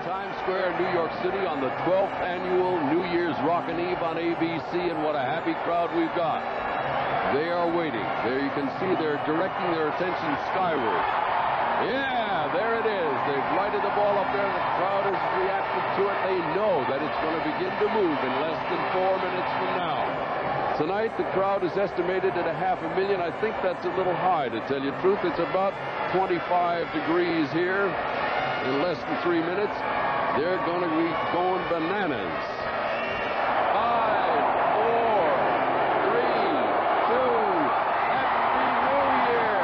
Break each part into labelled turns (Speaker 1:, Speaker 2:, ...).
Speaker 1: Times Square, New York City on the 12th annual New Year's Rockin' Eve on ABC, and what a happy crowd we've got. They are waiting. There you can see they're directing their attention skyward. Yeah, there it is. They've lighted the ball up there, and the crowd has reacted to it. They know that it's going to begin to move in less than 4 minutes from now. Tonight, the crowd is estimated at 500,000. I think that's a little high, to tell you the truth. It's about 25 degrees here. In less than 3 minutes, they're going to be going bananas. 5, 4, 3, 2, Happy New Year!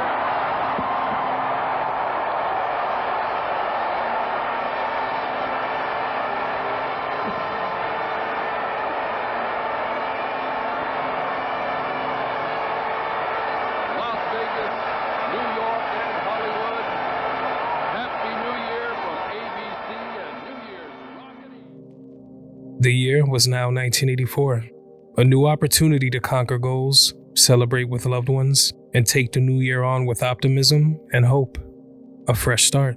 Speaker 1: Las Vegas, New York, and Hollywood. Happy New Year from ABC and New Year's Rockin' Eve.
Speaker 2: The year was now 1984, a new opportunity to conquer goals, celebrate with loved ones, and take the new year on with optimism and hope. A fresh start.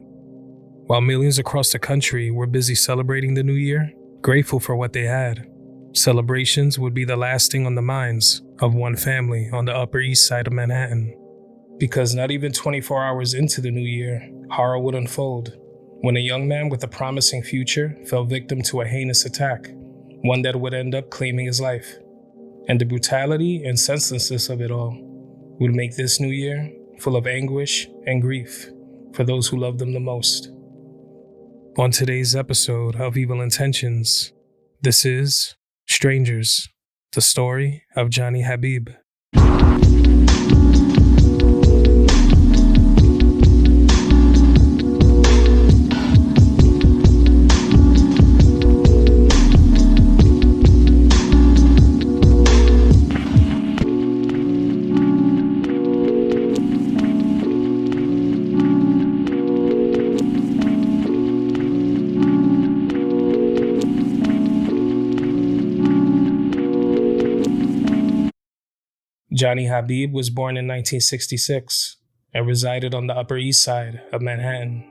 Speaker 2: While millions across the country were busy celebrating the new year, grateful for what they had, celebrations would be the last thing on the minds of one family on the Upper East Side of Manhattan. Because not even 24 hours into the new year, horror would unfold when a young man with a promising future fell victim to a heinous attack, one that would end up claiming his life. And the brutality and senselessness of it all would make this new year full of anguish and grief for those who loved them the most. On today's episode of Evil Intentions, this is Strangers, the story of Jonny Habib. Jonny Habib was born in 1966 and resided on the Upper East Side of Manhattan.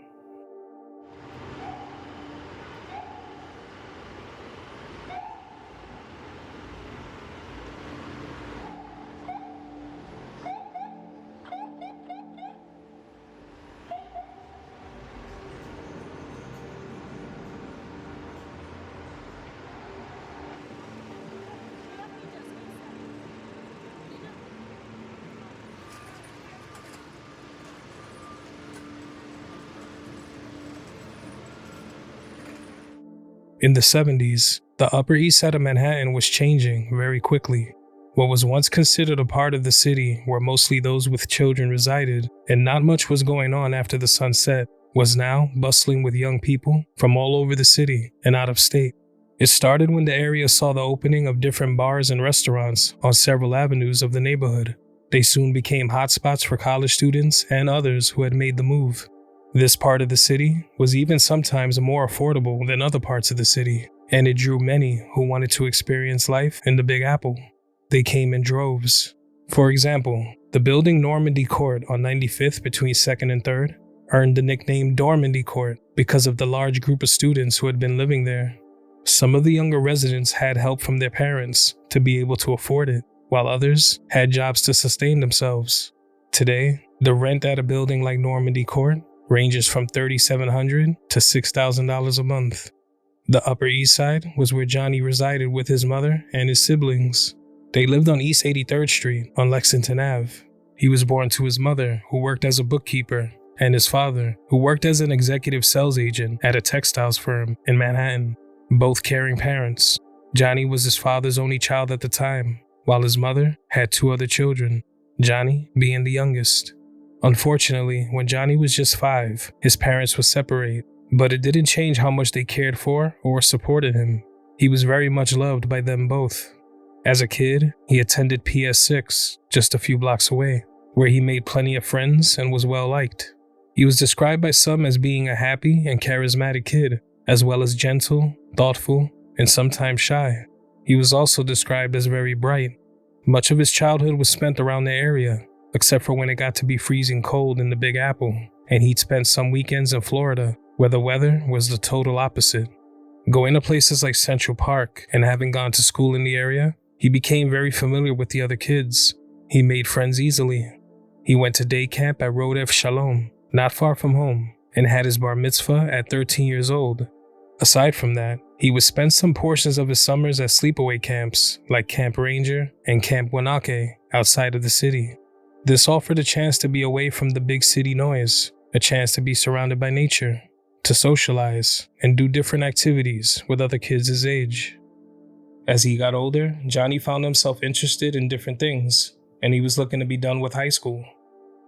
Speaker 2: In the 70s, the Upper East Side of Manhattan was changing very quickly. What was once considered a part of the city where mostly those with children resided and not much was going on after the sun set was now bustling with young people from all over the city and out of state. It started when the area saw the opening of different bars and restaurants on several avenues of the neighborhood. They soon became hotspots for college students and others who had made the move. This part of the city was even sometimes more affordable than other parts of the city, and it drew many who wanted to experience life in the Big Apple. They came in droves. For example, the building Normandy Court on 95th between 2nd and 3rd earned the nickname Dormandy Court because of the large group of students who had been living there. Some of the younger residents had help from their parents to be able to afford it, while others had jobs to sustain themselves. Today, the rent at a building like Normandy Court ranges from $3,700 to $6,000 a month. The Upper East Side was where Jonny resided with his mother and his siblings. They lived on East 83rd Street on Lexington Ave. He was born to his mother, who worked as a bookkeeper, and his father, who worked as an executive sales agent at a textiles firm in Manhattan, both caring parents. Jonny was his father's only child at the time, while his mother had 2 other children, Jonny being the youngest. Unfortunately, when Jonny was just 5, his parents would separate, but it didn't change how much they cared for or supported him. He was very much loved by them both. As a kid, he attended PS6, just a few blocks away, where he made plenty of friends and was well liked. He was described by some as being a happy and charismatic kid, as well as gentle, thoughtful, and sometimes shy. He was also described as very bright. Much of his childhood was spent around the area, except for when it got to be freezing cold in the Big Apple, and he'd spent some weekends in Florida where the weather was the total opposite. Going to places like Central Park and having gone to school in the area, he became very familiar with the other kids. He made friends easily. He went to day camp at Rodef Shalom, not far from home, and had his bar mitzvah at 13 years old. Aside from that, he would spend some portions of his summers at sleepaway camps like Camp Ranger and Camp Wanake outside of the city. This offered a chance to be away from the big city noise, a chance to be surrounded by nature, to socialize and do different activities with other kids his age. As he got older, Jonny found himself interested in different things, and he was looking to be done with high school.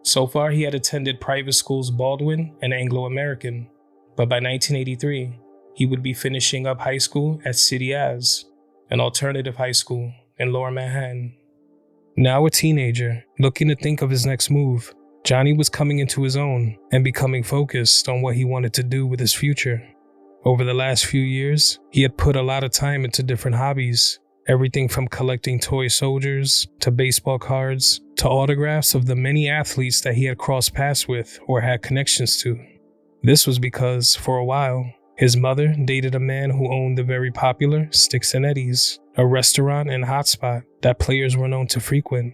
Speaker 2: So far, he had attended private schools Baldwin and Anglo-American, but by 1983, he would be finishing up high school at City As, an alternative high school in Lower Manhattan. Now a teenager, looking to think of his next move, Jonny was coming into his own and becoming focused on what he wanted to do with his future. Over the last few years, he had put a lot of time into different hobbies, everything from collecting toy soldiers, to baseball cards, to autographs of the many athletes that he had crossed paths with or had connections to. This was because, for a while, his mother dated a man who owned the very popular Sticks and Eddies, a restaurant and hotspot that players were known to frequent.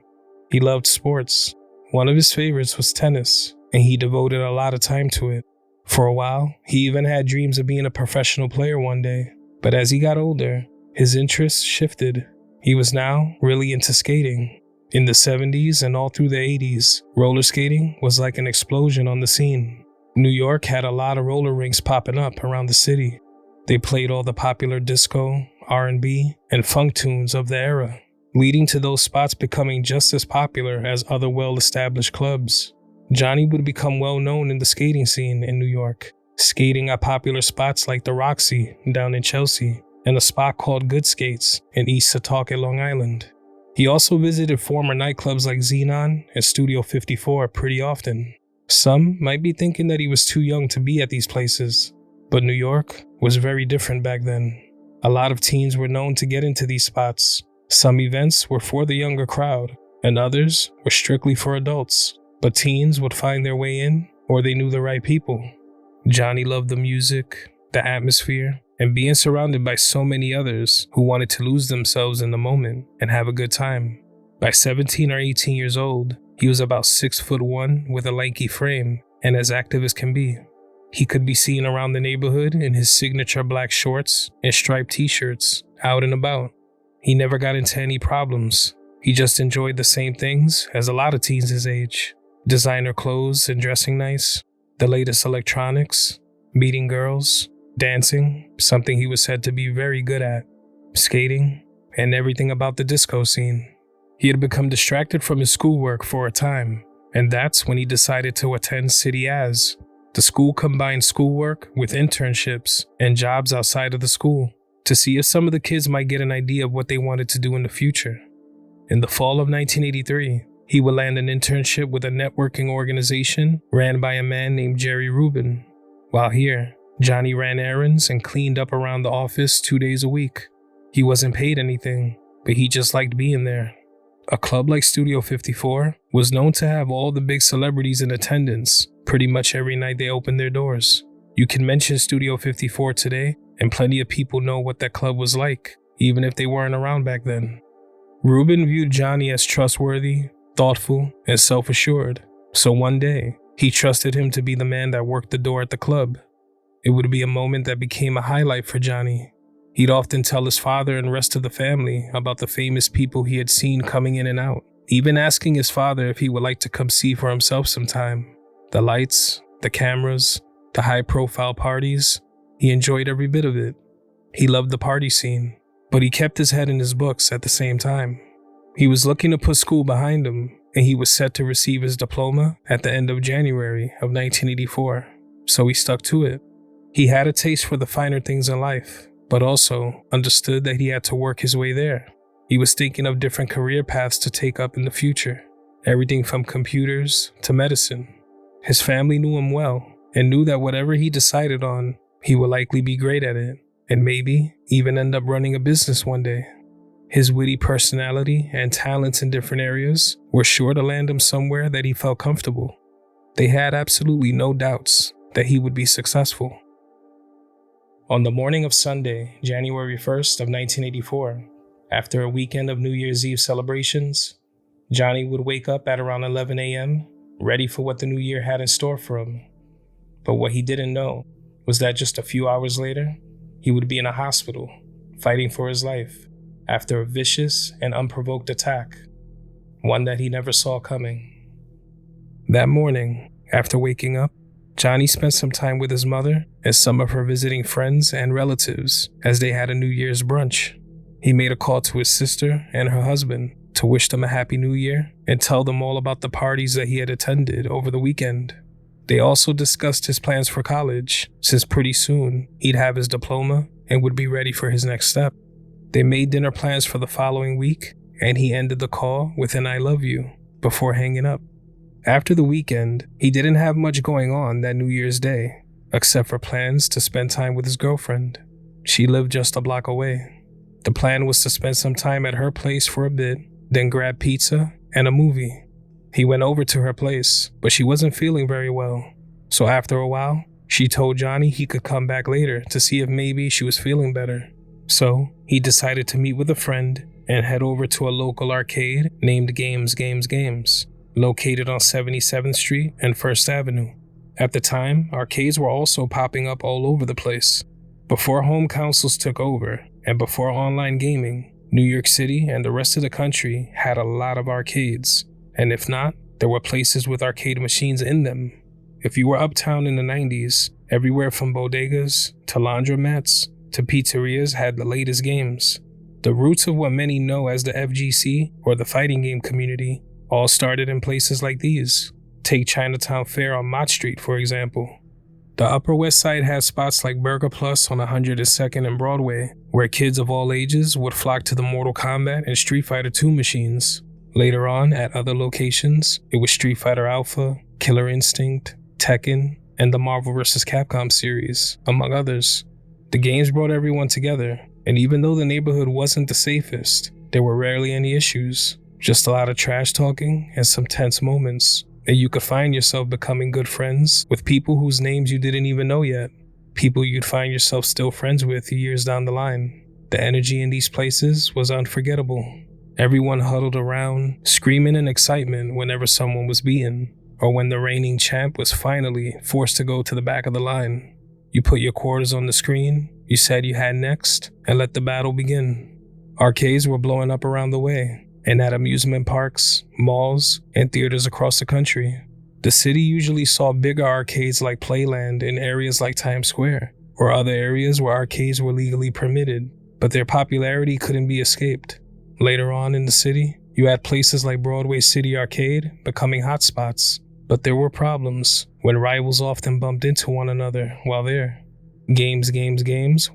Speaker 2: He loved sports. One of his favorites was tennis, and he devoted a lot of time to it. For a while, he even had dreams of being a professional player one day. But as he got older, his interests shifted. He was now really into skating. In the 70s and all through the 80s, roller skating was like an explosion on the scene. New York had a lot of roller rinks popping up around the city. They played all the popular disco, R&B, and funk tunes of the era, leading to those spots becoming just as popular as other well-established clubs. Jonny would become well known in the skating scene in New York, skating at popular spots like the Roxy down in Chelsea and a spot called Good Skates in East Setauket, Long Island. He also visited former nightclubs like Xenon and Studio 54 pretty often. Some might be thinking that he was too young to be at these places, but New York was very different back then. A lot of teens were known to get into these spots. Some events were for the younger crowd, and others were strictly for adults. But teens would find their way in, or they knew the right people. Jonny loved the music, the atmosphere, and being surrounded by so many others who wanted to lose themselves in the moment and have a good time. By 17 or 18 years old, he was about 6'1" with a lanky frame and as active as can be. He could be seen around the neighborhood in his signature black shorts and striped t-shirts, out and about. He never got into any problems. He just enjoyed the same things as a lot of teens his age. Designer clothes and dressing nice, the latest electronics, meeting girls, dancing, something he was said to be very good at, skating, and everything about the disco scene. He had become distracted from his schoolwork for a time, and that's when he decided to attend City As. The school combined schoolwork with internships and jobs outside of the school to see if some of the kids might get an idea of what they wanted to do in the future. In the fall of 1983, he would land an internship with a networking organization ran by a man named Jerry Rubin. While here, Jonny ran errands and cleaned up around the office 2 days a week. He wasn't paid anything, but he just liked being there. A club like Studio 54 was known to have all the big celebrities in attendance pretty much every night they opened their doors. You can mention Studio 54 today, and plenty of people know what that club was like, even if they weren't around back then. Rubin viewed Jonny as trustworthy, thoughtful, and self-assured, so one day, he trusted him to be the man that worked the door at the club. It would be a moment that became a highlight for Jonny. He'd often tell his father and rest of the family about the famous people he had seen coming in and out, even asking his father if he would like to come see for himself sometime. The lights, the cameras, the high-profile parties, he enjoyed every bit of it. He loved the party scene, but he kept his head in his books at the same time. He was looking to put school behind him, and he was set to receive his diploma at the end of January of 1984, so he stuck to it. He had a taste for the finer things in life, but also understood that he had to work his way there. He was thinking of different career paths to take up in the future, everything from computers to medicine. His family knew him well and knew that whatever he decided on, he would likely be great at it, and maybe even end up running a business one day. His witty personality and talents in different areas were sure to land him somewhere that he felt comfortable. They had absolutely no doubts that he would be successful. On the morning of Sunday, January 1st of 1984, after a weekend of New Year's Eve celebrations, Johnny would wake up at around 11 a.m., ready for what the new year had in store for him. But what he didn't know was that just a few hours later, he would be in a hospital, fighting for his life, after a vicious and unprovoked attack, one that he never saw coming. That morning, after waking up, Johnny spent some time with his mother and some of her visiting friends and relatives as they had a New Year's brunch. He made a call to his sister and her husband to wish them a happy new year and tell them all about the parties that he had attended over the weekend. They also discussed his plans for college, since pretty soon he'd have his diploma and would be ready for his next step. They made dinner plans for the following week, and he ended the call with an "I love you" before hanging up. After the weekend, he didn't have much going on that New Year's Day, except for plans to spend time with his girlfriend. She lived just a block away. The plan was to spend some time at her place for a bit, then grab pizza and a movie. He went over to her place, but she wasn't feeling very well. So after a while, she told Johnny he could come back later to see if maybe she was feeling better. So he decided to meet with a friend and head over to a local arcade named Games, located on 77th Street and 1st Avenue. At the time, arcades were also popping up all over the place. Before home consoles took over, and before online gaming, New York City and the rest of the country had a lot of arcades. And if not, there were places with arcade machines in them. If you were uptown in the 90s, everywhere from bodegas to laundromats to pizzerias had the latest games. The roots of what many know as the FGC, or the fighting game community, all started in places like these. Take Chinatown Fair on Mott Street, for example. The Upper West Side has spots like Burger Plus on 102nd and Broadway, where kids of all ages would flock to the Mortal Kombat and Street Fighter II machines. Later on, at other locations, it was Street Fighter Alpha, Killer Instinct, Tekken, and the Marvel vs. Capcom series, among others. The games brought everyone together, and even though the neighborhood wasn't the safest, there were rarely any issues. Just a lot of trash talking and some tense moments, and you could find yourself becoming good friends with people whose names you didn't even know yet, people you'd find yourself still friends with years down the line. The energy in these places was unforgettable. Everyone huddled around, screaming in excitement whenever someone was beaten, or when the reigning champ was finally forced to go to the back of the line. You put your quarters on the screen, you said you had next, and let the battle begin. Arcades were blowing up around the way, and at amusement parks, malls, and theaters across the country. The city usually saw bigger arcades like Playland in areas like Times Square, or other areas where arcades were legally permitted, but their popularity couldn't be escaped. Later on in the city, you had places like Broadway City Arcade becoming hotspots, but there were problems when rivals often bumped into one another while there. Games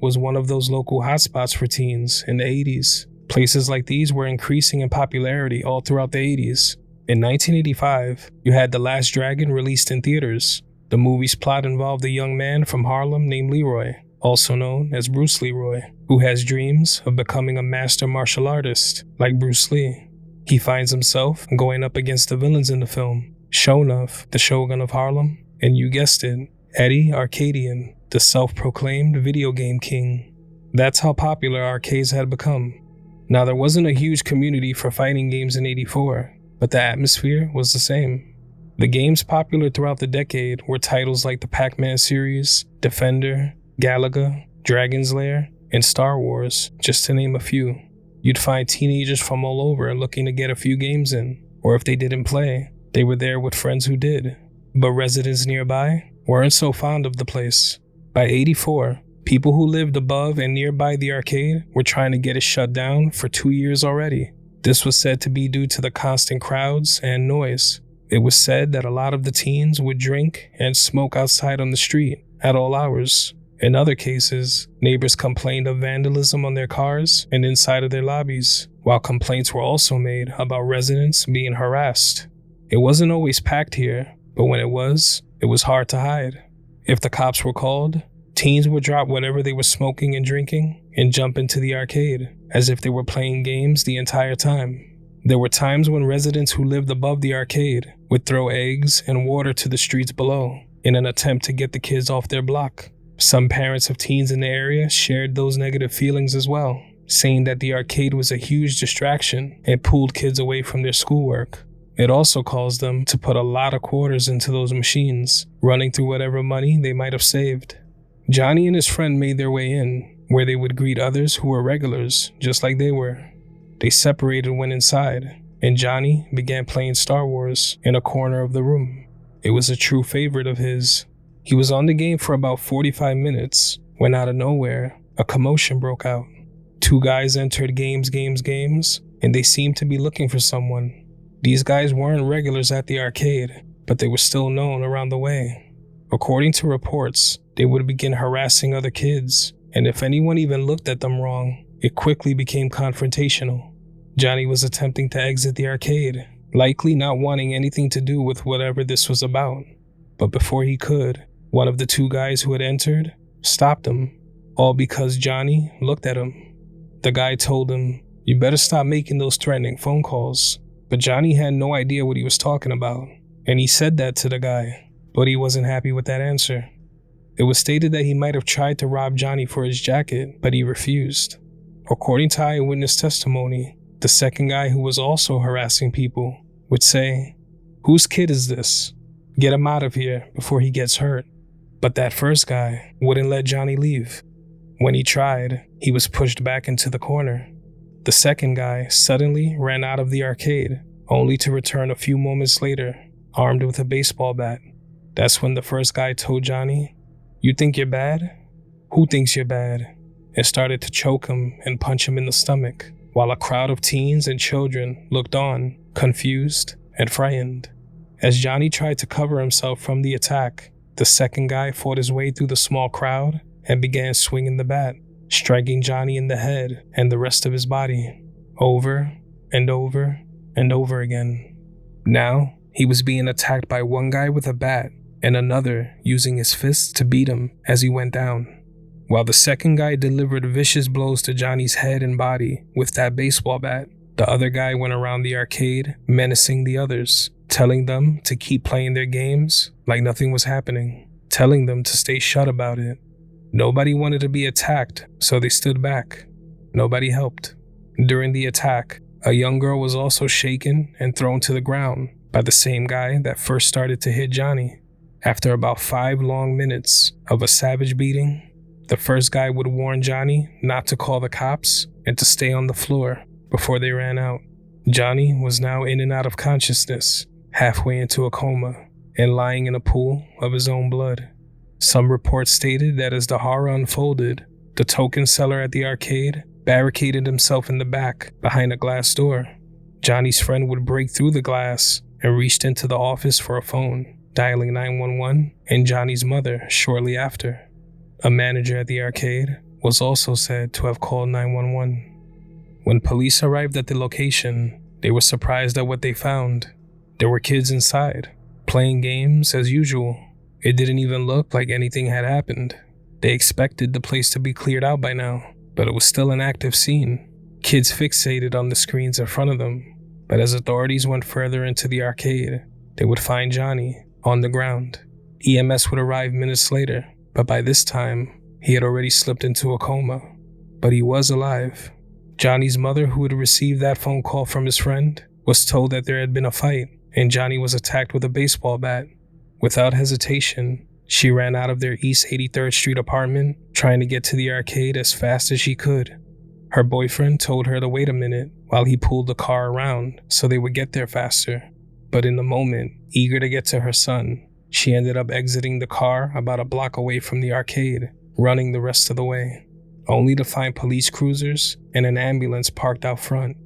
Speaker 2: was one of those local hotspots for teens in the 80s. Places like these were increasing in popularity all throughout the 80s. In 1985, you had The Last Dragon released in theaters. The movie's plot involved a young man from Harlem named Leroy, also known as Bruce Leroy, who has dreams of becoming a master martial artist like Bruce Lee. He finds himself going up against the villains in the film, Shonuff, the Shogun of Harlem, and you guessed it, Eddie Arcadian, the self-proclaimed video game king. That's how popular arcades had become. Now, there wasn't a huge community for fighting games in '84, but the atmosphere was the same. The games popular throughout the decade were titles like the Pac-Man series, Defender, Galaga, Dragon's Lair, and Star Wars, just to name a few. You'd find teenagers from all over looking to get a few games in, or if they didn't play, they were there with friends who did. But residents nearby weren't so fond of the place. By '84, people who lived above and nearby the arcade were trying to get it shut down for 2 years already. This was said to be due to the constant crowds and noise. It was said that a lot of the teens would drink and smoke outside on the street at all hours. In other cases, neighbors complained of vandalism on their cars and inside of their lobbies, while complaints were also made about residents being harassed. It wasn't always packed here, but when it was hard to hide. If the cops were called, teens would drop whatever they were smoking and drinking and jump into the arcade, as if they were playing games the entire time. There were times when residents who lived above the arcade would throw eggs and water to the streets below in an attempt to get the kids off their block. Some parents of teens in the area shared those negative feelings as well, saying that the arcade was a huge distraction and pulled kids away from their schoolwork. It also caused them to put a lot of quarters into those machines, running through whatever money they might have saved. Jonny and his friend made their way in, where they would greet others who were regulars, just like they were. They separated when inside, and Jonny began playing Star Wars in a corner of the room. It was a true favorite of his. He was on the game for about 45 minutes when out of nowhere, a commotion broke out. Two guys entered games, and they seemed to be looking for someone. These guys weren't regulars at the arcade, but they were still known around the way. According to reports, they would begin harassing other kids, and if anyone even looked at them wrong, it quickly became confrontational. Jonny was attempting to exit the arcade, likely not wanting anything to do with whatever this was about. But before he could, one of the two guys who had entered stopped him, all because Jonny looked at him. The guy told him, "You better stop making those threatening phone calls." But Jonny had no idea what he was talking about, and he said that to the guy, but he wasn't happy with that answer. It was stated that he might have tried to rob Jonny for his jacket, but he refused. According to eyewitness testimony, the second guy, who was also harassing people, would say, "Whose kid is this? Get him out of here before he gets hurt." But that first guy wouldn't let Jonny leave. When he tried, he was pushed back into the corner. The second guy suddenly ran out of the arcade, only to return a few moments later, armed with a baseball bat. That's when the first guy told Jonny, "You think you're bad? Who thinks you're bad?" and started to choke him and punch him in the stomach, while a crowd of teens and children looked on, confused and frightened. As Jonny tried to cover himself from the attack, the second guy fought his way through the small crowd and began swinging the bat, striking Jonny in the head and the rest of his body, over and over and over again. Now, he was being attacked by one guy with a bat and another using his fists to beat him as he went down. While the second guy delivered vicious blows to Jonny's head and body with that baseball bat, the other guy went around the arcade menacing the others, telling them to keep playing their games like nothing was happening, telling them to stay shut about it. Nobody wanted to be attacked, so they stood back. Nobody helped. During the attack, a young girl was also shaken and thrown to the ground by the same guy that first started to hit Jonny. After about 5 long minutes of a savage beating, the first guy would warn Jonny not to call the cops and to stay on the floor before they ran out. Jonny was now in and out of consciousness, halfway into a coma, and lying in a pool of his own blood. Some reports stated that as the horror unfolded, the token seller at the arcade barricaded himself in the back behind a glass door. Jonny's friend would break through the glass and reached into the office for a phone, dialing 911 and Jonny's mother shortly after. A manager at the arcade was also said to have called 911. When police arrived at the location, they were surprised at what they found. There were kids inside, playing games as usual. It didn't even look like anything had happened. They expected the place to be cleared out by now, but it was still an active scene. Kids fixated on the screens in front of them, but as authorities went further into the arcade, they would find Jonny on the ground. EMS would arrive minutes later, but by this time, he had already slipped into a coma. But he was alive. Jonny's mother, who had received that phone call from his friend, was told that there had been a fight, and Jonny was attacked with a baseball bat. Without hesitation, she ran out of their East 83rd Street apartment, trying to get to the arcade as fast as she could. Her boyfriend told her to wait a minute while he pulled the car around so they would get there faster. But in the moment, eager to get to her son, she ended up exiting the car about a block away from the arcade, running the rest of the way, only to find police cruisers and an ambulance parked out front.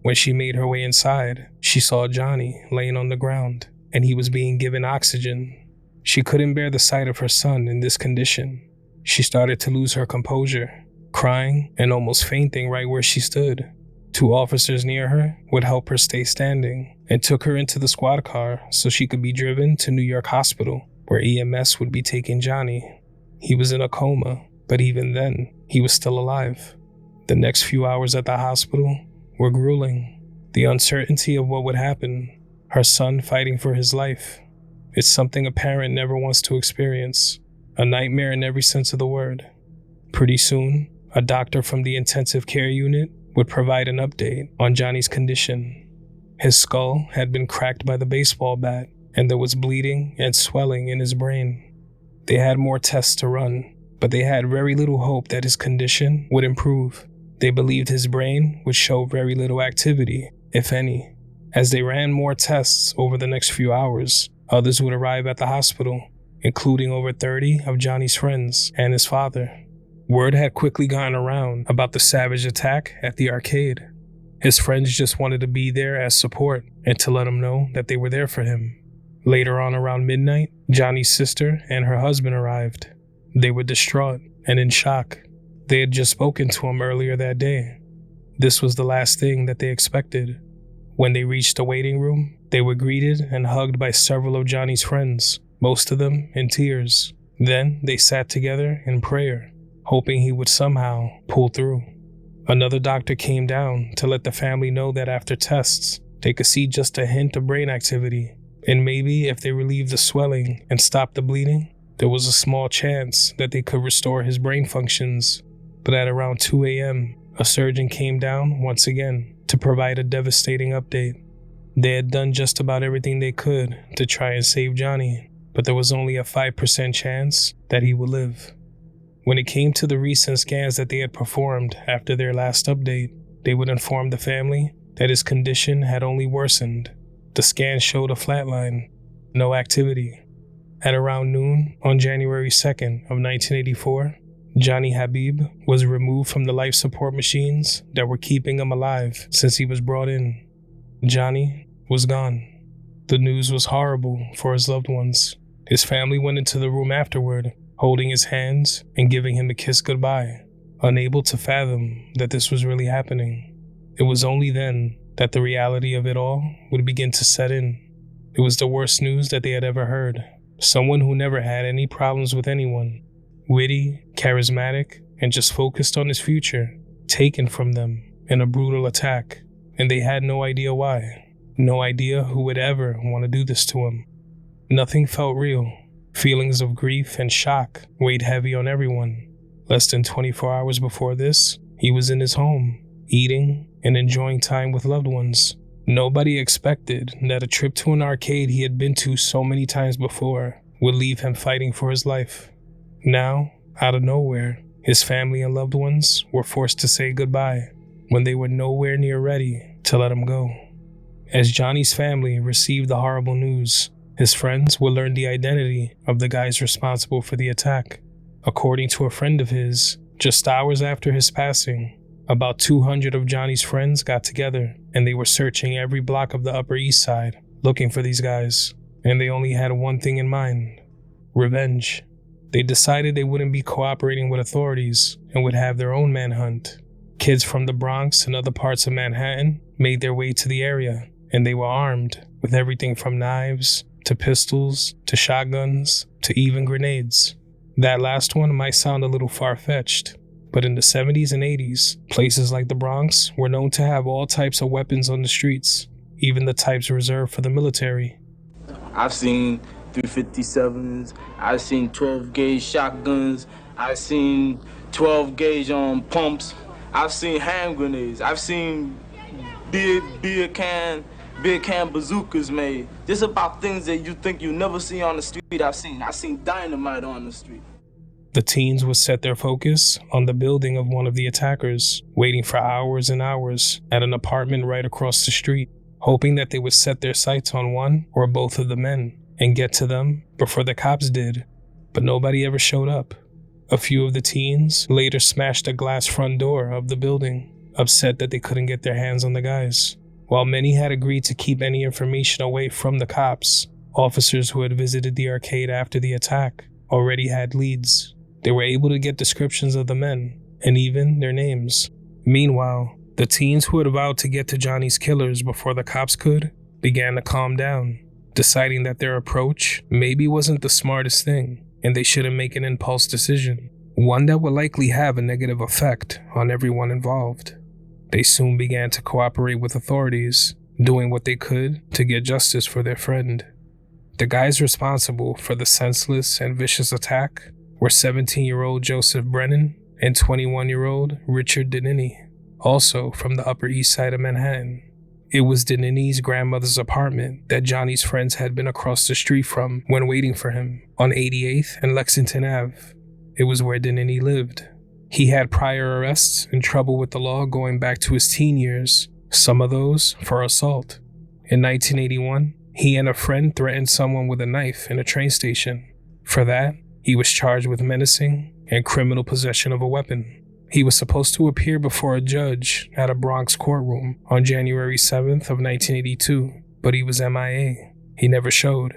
Speaker 2: When she made her way inside, she saw Jonny laying on the ground, and he was being given oxygen. She couldn't bear the sight of her son in this condition. She started to lose her composure, crying and almost fainting right where she stood. 2 officers near her would help her stay standing and took her into the squad car so she could be driven to New York Hospital, where EMS would be taking Jonny. He was in a coma, but even then, he was still alive. The next few hours at the hospital were grueling. The uncertainty of what would happen, her son fighting for his life. It's something a parent never wants to experience. A nightmare in every sense of the word. Pretty soon, a doctor from the intensive care unit would provide an update on Jonny's condition. His skull had been cracked by the baseball bat, and there was bleeding and swelling in his brain. They had more tests to run, but they had very little hope that his condition would improve. They believed his brain would show very little activity, if any. As they ran more tests over the next few hours, others would arrive at the hospital, including over 30 of Jonny's friends and his father. Word had quickly gotten around about the savage attack at the arcade. His friends just wanted to be there as support and to let him know that they were there for him. Later on around midnight, Jonny's sister and her husband arrived. They were distraught and in shock. They had just spoken to him earlier that day. This was the last thing that they expected. When they reached the waiting room, they were greeted and hugged by several of Jonny's friends, most of them in tears. Then they sat together in prayer, hoping he would somehow pull through. Another doctor came down to let the family know that after tests, they could see just a hint of brain activity, and maybe if they relieved the swelling and stopped the bleeding, there was a small chance that they could restore his brain functions. But at around 2 a.m., a surgeon came down once again to provide a devastating update. They had done just about everything they could to try and save Jonny, but there was only a 5% chance that he would live. When it came to the recent scans that they had performed after their last update, they would inform the family that his condition had only worsened. The scans showed a flatline, no activity. At around noon on January 2nd of 1984, Jonny Habib was removed from the life support machines that were keeping him alive since he was brought in. Jonny was gone. The news was horrible for his loved ones. His family went into the room afterward, holding his hands and giving him a kiss goodbye, unable to fathom that this was really happening. It was only then that the reality of it all would begin to set in. It was the worst news that they had ever heard. Someone who never had any problems with anyone, witty, charismatic, and just focused on his future, taken from them in a brutal attack, and they had no idea why. No idea who would ever want to do this to him. Nothing felt real. Feelings of grief and shock weighed heavy on everyone. Less than 24 hours before this, he was in his home, eating and enjoying time with loved ones. Nobody expected that a trip to an arcade he had been to so many times before would leave him fighting for his life. Now, out of nowhere, his family and loved ones were forced to say goodbye when they were nowhere near ready to let him go. As Jonny's family received the horrible news, his friends would learn the identity of the guys responsible for the attack. According to a friend of his, just hours after his passing, about 200 of Jonny's friends got together and they were searching every block of the Upper East Side looking for these guys, and they only had one thing in mind: revenge. They decided they wouldn't be cooperating with authorities and would have their own manhunt. Kids from the Bronx and other parts of Manhattan made their way to the area, and they were armed with everything from knives to pistols to shotguns to even grenades. That last one might sound a little far-fetched, but in the 70s and 80s, places like the Bronx were known to have all types of weapons on the streets, even the types reserved for the military.
Speaker 3: I've seen 357s, I've seen 12-gauge shotguns, I've seen 12-gauge pumps, I've seen hand grenades, I've seen beer can bazookas made. Just about things that you think you never see on the street. I've seen dynamite on the street.
Speaker 2: The teens would set their focus on the building of one of the attackers, waiting for hours and hours at an apartment right across the street, hoping that they would set their sights on one or both of the men and get to them before the cops did. But nobody ever showed up. A few of the teens later smashed the glass front door of the building, upset that they couldn't get their hands on the guys. While many had agreed to keep any information away from the cops, officers who had visited the arcade after the attack already had leads. They were able to get descriptions of the men, and even their names. Meanwhile, the teens who had vowed to get to Jonny's killers before the cops could began to calm down, deciding that their approach maybe wasn't the smartest thing, and they shouldn't make an impulse decision, one that would likely have a negative effect on everyone involved. They soon began to cooperate with authorities, doing what they could to get justice for their friend. The guys responsible for the senseless and vicious attack were 17-year-old Joseph Brennan and 21-year-old Richard Dinini, also from the Upper East Side of Manhattan. It was Dinini's grandmother's apartment that Johnny's friends had been across the street from when waiting for him on 88th and Lexington Ave. It was where Dinini lived. He had prior arrests and trouble with the law going back to his teen years, some of those for assault. In 1981, he and a friend threatened someone with a knife in a train station. For that, he was charged with menacing and criminal possession of a weapon. He was supposed to appear before a judge at a Bronx courtroom on January 7th of 1982, but he was MIA. He never showed.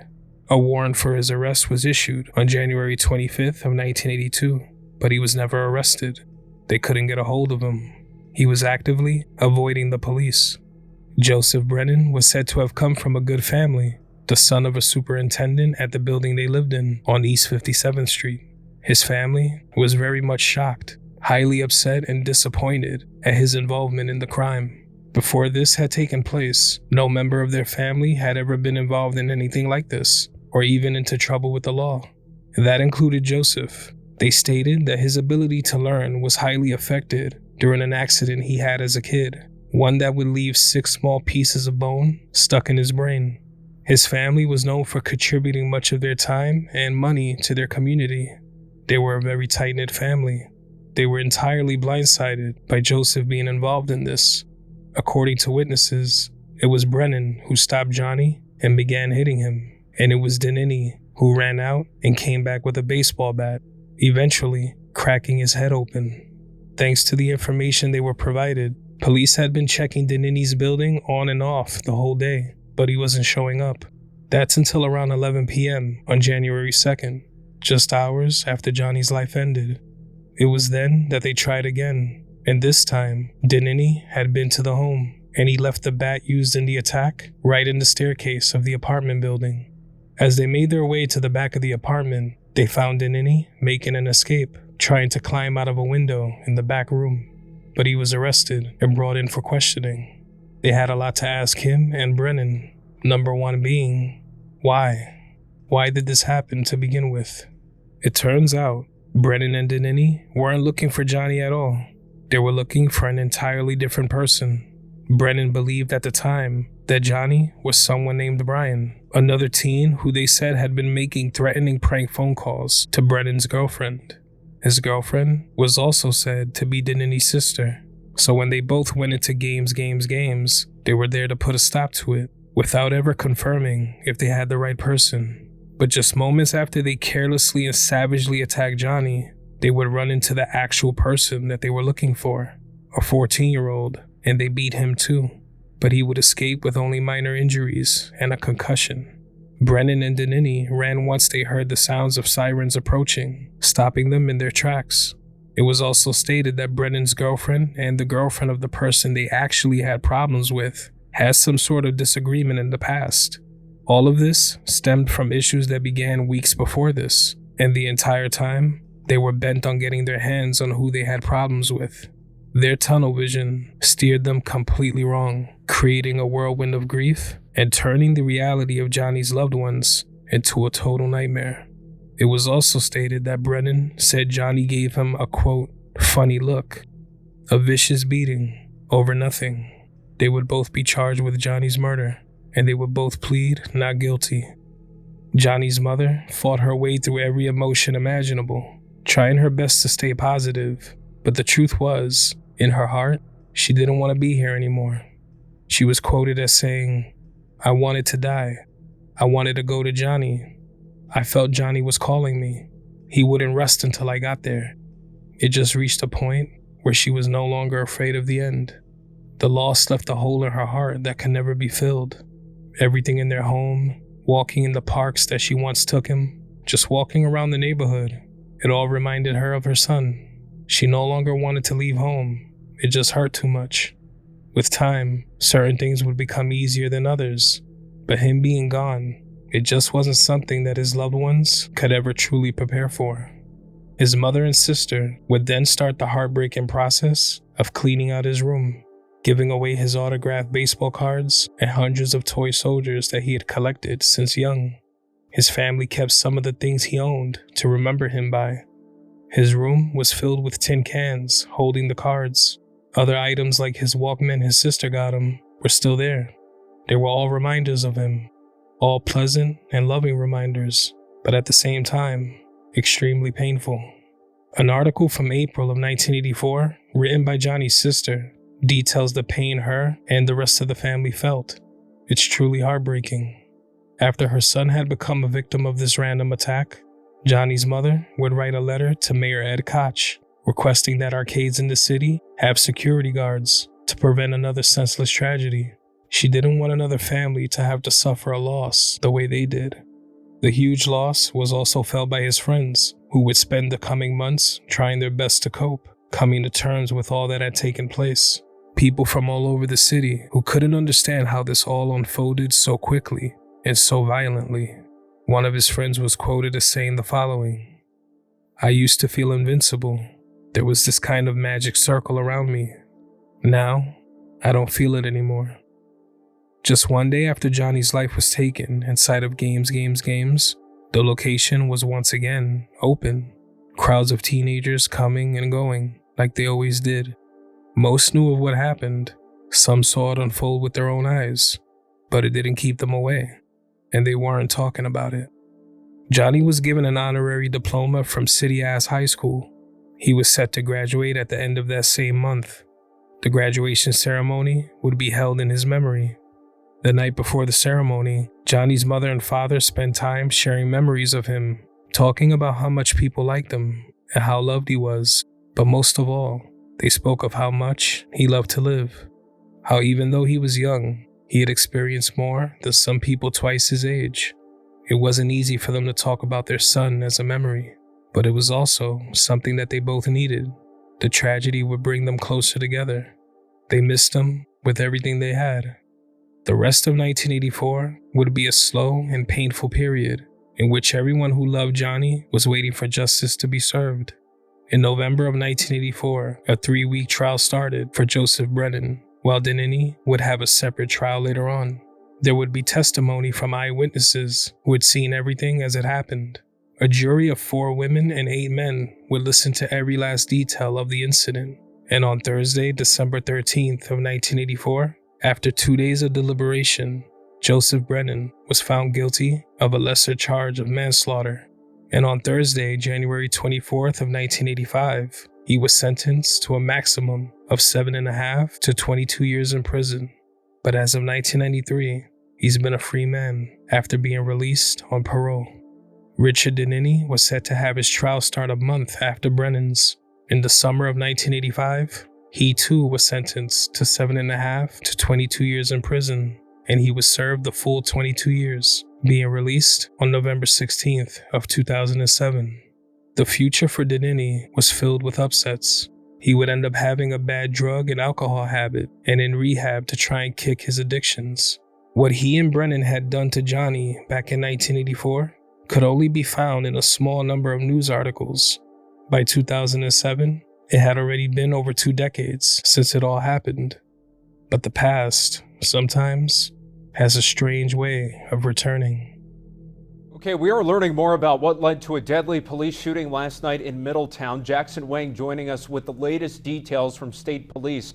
Speaker 2: A warrant for his arrest was issued on January 25th of 1982, but he was never arrested. They couldn't get a hold of him. He was actively avoiding the police. Joseph Brennan was said to have come from a good family, the son of a superintendent at the building they lived in on East 57th Street. His family was very much shocked, highly upset and disappointed at his involvement in the crime. Before this had taken place, no member of their family had ever been involved in anything like this, or even into trouble with the law. That included Joseph. They stated that his ability to learn was highly affected during an accident he had as a kid, one that would leave 6 small pieces of bone stuck in his brain. His family was known for contributing much of their time and money to their community. They were a very tight-knit family. They were entirely blindsided by Joseph being involved in this. According to witnesses, it was Brennan who stopped Johnny and began hitting him, and it was Dinini who ran out and came back with a baseball bat, eventually cracking his head open. Thanks to the information they were provided, police had been checking Dinini's building on and off the whole day, but he wasn't showing up. That's until around 11 p.m. on January 2nd, just hours after Johnny's life ended. It was then that they tried again, and this time, Dinini had been to the home, and he left the bat used in the attack right in the staircase of the apartment building. As they made their way to the back of the apartment, they found Dinini making an escape, trying to climb out of a window in the back room. But he was arrested and brought in for questioning. They had a lot to ask him and Brennan, number one being, why? Why did this happen to begin with? It turns out, Brennan and Dinini weren't looking for Johnny at all. They were looking for an entirely different person. Brennan believed at the time that Johnny was someone named Brian, another teen who they said had been making threatening prank phone calls to Brennan's girlfriend. His girlfriend was also said to be Dinini's sister. So when they both went into games, they were there to put a stop to it, without ever confirming if they had the right person. But just moments after they carelessly and savagely attacked Johnny, they would run into the actual person that they were looking for, a 14-year-old, and they beat him too. But he would escape with only minor injuries and a concussion. Brennan and Dinini ran once they heard the sounds of sirens approaching, stopping them in their tracks. It was also stated that Brennan's girlfriend and the girlfriend of the person they actually had problems with had some sort of disagreement in the past. All of this stemmed from issues that began weeks before this, and the entire time, they were bent on getting their hands on who they had problems with. Their tunnel vision steered them completely wrong, creating a whirlwind of grief and turning the reality of Johnny's loved ones into a total nightmare. It was also stated that Brennan said Johnny gave him a, quote, funny look, a vicious beating over nothing. They would both be charged with Johnny's murder, and they would both plead not guilty. Johnny's mother fought her way through every emotion imaginable, trying her best to stay positive, but the truth was, in her heart, she didn't want to be here anymore. She was quoted as saying, "I wanted to die. I wanted to go to Johnny. I felt Johnny was calling me. He wouldn't rest until I got there." It just reached a point where she was no longer afraid of the end. The loss left a hole in her heart that could never be filled. Everything in their home, walking in the parks that she once took him, just walking around the neighborhood, it all reminded her of her son. She no longer wanted to leave home. It just hurt too much. With time, certain things would become easier than others, but him being gone, it just wasn't something that his loved ones could ever truly prepare for. His mother and sister would then start the heartbreaking process of cleaning out his room, giving away his autographed baseball cards and hundreds of toy soldiers that he had collected since young. His family kept some of the things he owned to remember him by, His room was filled with tin cans holding the cards. Other items like his Walkman his sister got him were still there. They were all reminders of him, all pleasant and loving reminders, but at the same time, extremely painful. An article from April of 1984, written by Jonny's sister, details the pain her and the rest of the family felt. It's truly heartbreaking. After her son had become a victim of this random attack, Jonny's mother would write a letter to Mayor Ed Koch, requesting that arcades in the city have security guards to prevent another senseless tragedy. She didn't want another family to have to suffer a loss the way they did. The huge loss was also felt by his friends, who would spend the coming months trying their best to cope, coming to terms with all that had taken place. People from all over the city who couldn't understand how this all unfolded so quickly and so violently. One of his friends was quoted as saying the following: "I used to feel invincible. There was this kind of magic circle around me. Now, I don't feel it anymore." Just one day after Jonny's life was taken inside of Games, the location was once again open. Crowds of teenagers coming and going like they always did. Most knew of what happened. Some saw it unfold with their own eyes, but it didn't keep them away, and they weren't talking about it. Jonny was given an honorary diploma from City Ass High School. He was set to graduate at the end of that same month. The graduation ceremony would be held in his memory. The night before the ceremony, Jonny's mother and father spent time sharing memories of him, talking about how much people liked him and how loved he was. But most of all, they spoke of how much he loved to live. How even though he was young, he had experienced more than some people twice his age. It wasn't easy for them to talk about their son as a memory, but it was also something that they both needed. The tragedy would bring them closer together. They missed him with everything they had. The rest of 1984 would be a slow and painful period in which everyone who loved Jonny was waiting for justice to be served. In November of 1984, a 3-week trial started for Joseph Brennan, while Dinini would have a separate trial later on. There would be testimony from eyewitnesses who had seen everything as it happened. A jury of 4 women and 8 men would listen to every last detail of the incident. And on Thursday, December 13th of 1984, after 2 days of deliberation, Joseph Brennan was found guilty of a lesser charge of manslaughter. And on Thursday, January 24th of 1985, he was sentenced to a maximum of 7.5 to 22 years in prison. But as of 1993, he's been a free man after being released on parole. Richard Dinini was set to have his trial start a month after Brennan's. In the summer of 1985, he too was sentenced to 7.5 to 22 years in prison, and he was served the full 22 years, being released on November 16th of 2007. The future for Dinini was filled with upsets. He would end up having a bad drug and alcohol habit and in rehab to try and kick his addictions. What he and Brennan had done to Jonny back in 1984 could only be found in a small number of news articles. By 2007, it had already been over 2 decades since it all happened. But the past, sometimes, has a strange way of returning.
Speaker 4: Okay, we are learning more about what led to a deadly police shooting last night in Middletown. Jackson Wang joining us with the latest details from state police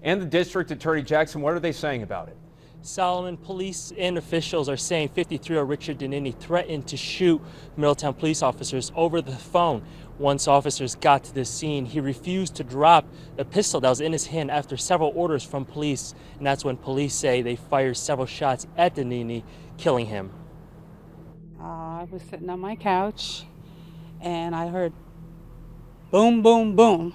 Speaker 4: and the district attorney. Jackson, what are they saying about it?
Speaker 5: Solomon, police and officials are saying 53-year-old Richard Dinini threatened to shoot Middletown police officers over the phone. Once officers got to the scene, he refused to drop the pistol that was in his hand after several orders from police, and that's when police say they fired several shots at Dinini, killing him.
Speaker 6: I was sitting on my couch, and I heard boom, boom, boom,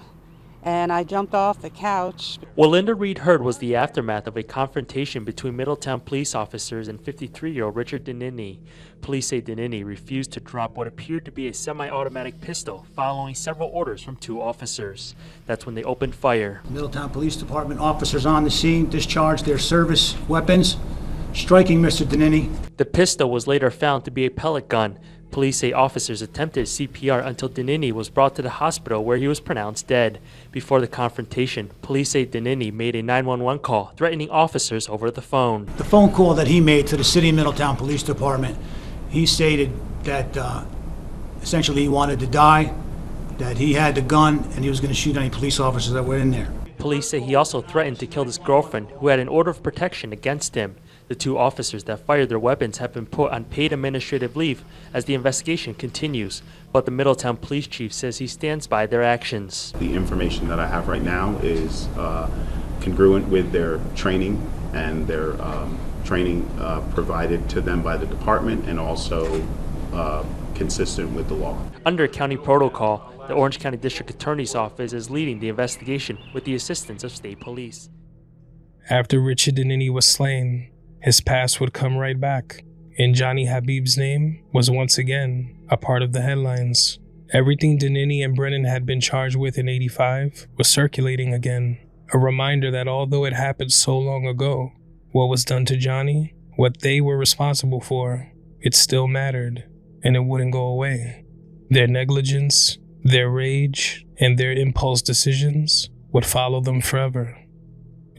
Speaker 6: and I jumped off the couch.
Speaker 5: What Linda Reed heard was the aftermath of a confrontation between Middletown police officers and 53-year-old Richard Dinini. Police say Dinini refused to drop what appeared to be a semi-automatic pistol following several orders from 2 officers. That's when they opened fire.
Speaker 7: Middletown Police Department officers on the scene discharged their service weapons, striking Mr. Dinini.
Speaker 5: The pistol was later found to be a pellet gun. Police say officers attempted CPR until Dinini was brought to the hospital where he was pronounced dead. Before the confrontation, police say Dinini made a 911 call threatening officers over the phone.
Speaker 7: The phone call that he made to the City of Middletown Police Department, he stated that essentially he wanted to die. that he had the gun and he was going to shoot any police officers that were in there.
Speaker 5: Police say he also threatened to kill his girlfriend, who had an order of protection against him. The 2 officers that fired their weapons have been put on paid administrative leave as the investigation continues, but the Middletown police chief says he stands by their actions.
Speaker 8: The information that I have right now is congruent with their training and their training provided to them by the department, and also consistent with the law.
Speaker 5: Under county protocol, the Orange County District Attorney's Office is leading the investigation with the assistance of state police.
Speaker 2: After Richard Dinini was slain, his past would come right back, and Jonny Habib's name was once again a part of the headlines. Everything Dinini and Brennan had been charged with in '85 was circulating again, a reminder that although it happened so long ago, what was done to Jonny, what they were responsible for, it still mattered, and it wouldn't go away. Their negligence, their rage, and their impulse decisions would follow them forever.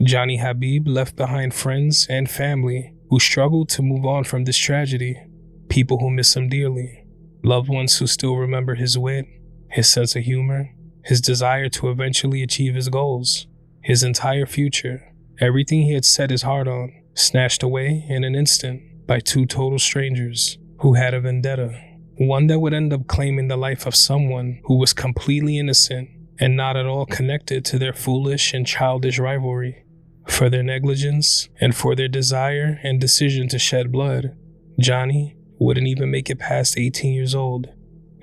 Speaker 2: Jonny Habib left behind friends and family who struggled to move on from this tragedy, people who miss him dearly, loved ones who still remember his wit, his sense of humor, his desire to eventually achieve his goals, his entire future, everything he had set his heart on, snatched away in an instant by 2 total strangers who had a vendetta, one that would end up claiming the life of someone who was completely innocent and not at all connected to their foolish and childish rivalry. For their negligence and for their desire and decision to shed blood, Jonny wouldn't even make it past 18 years old.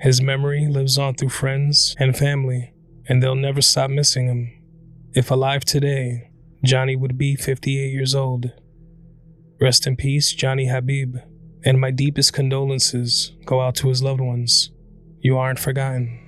Speaker 2: His memory lives on through friends and family, and they'll never stop missing him. If alive today, Jonny would be 58 years old. Rest in peace, Jonny Habib, and my deepest condolences go out to his loved ones. You aren't forgotten.